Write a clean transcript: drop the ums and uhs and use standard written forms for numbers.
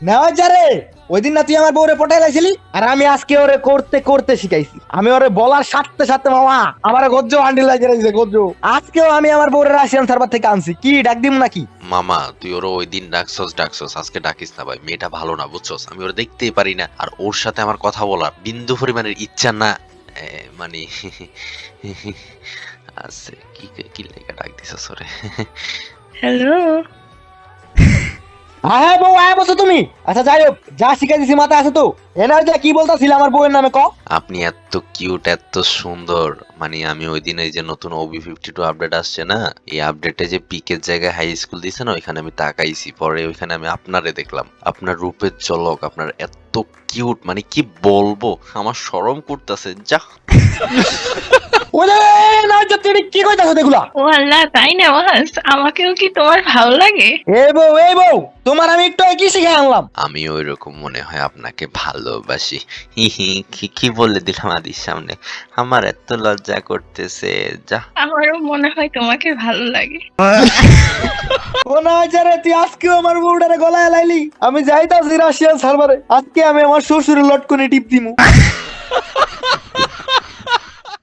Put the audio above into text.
নেওয়া যারে ওই দিন না তুই আমার বউরে পটাই লাইছিলি, আর আমি আজকে ওরে করতে করতে শিখাইছি। আমি ওরে বলার সাথে সাথে মামা আমার গজ্জ হান্ডি লাগিয়ে রাখছে গজ্জ। আজকেও আমি আমার বউরে রাশিয়ান সার্ভার থেকে আনছি, কি ডাক দিম নাকি? মামা তুই ওরা ওই দিন ডাকছস, আজকে ডাকিস না ভাই। মেয়েটা ভালো না বুঝছস, আমি ওরা দেখতেই পারি না, আর ওর সাথে আমার কথা বলার বিন্দু পরিমাণের ইচ্ছা না। মানে আছে কি কি লেখা ডাক দিছস ওরে? হ্যালো। হ্যাঁ বউ আয় বসো তুমি। আচ্ছা যাই হোক, যা শিখাই দিছি মাথায় আছে তো? এনার যা কি বলতাছিল আমার বউয়ের নামে ক। আপনি এত কিউট, এত সুন্দর। মানে আমি ওই দিন এই যে নতুন OB52 আপডেট আসছে না, এই আপডেটে যে পিকের জায়গায় হাই স্কুল দিছে না, ওইখানে আমি তাকাইছি, পরে ওইখানে আমি আপনারে দেখলাম। আপনার রূপের ঝলক, আপনার এত কিউট, মানে কি বলবো, আমার শরম করতেছে যা। ওরে না যা, তুই কি কইতাছ এগুলা? ও আল্লাহ, তাই না ওয়াস? আমাকেও কি তোমার ভালো লাগে? এই বউ তোমার আমি একটু কি শিখে আনলাম? আমি ওই রকম মনে হয় আপনাকে ভালোবাসি। হি হি, কি কি বলে দিলাম আদির সামনে, আমার এত লজ্জা করতেছে যা। আমারও মনে হয় তোমাকে ভালো লাগে। ও না যারে তুই আজকেও আমার বউটারে গলায় লাইলি। আমি যাইতাছি রাশিয়ান সার্ভারে, আজকে আমি আমার শ্বশুরের লটকনে টিপ দিমু।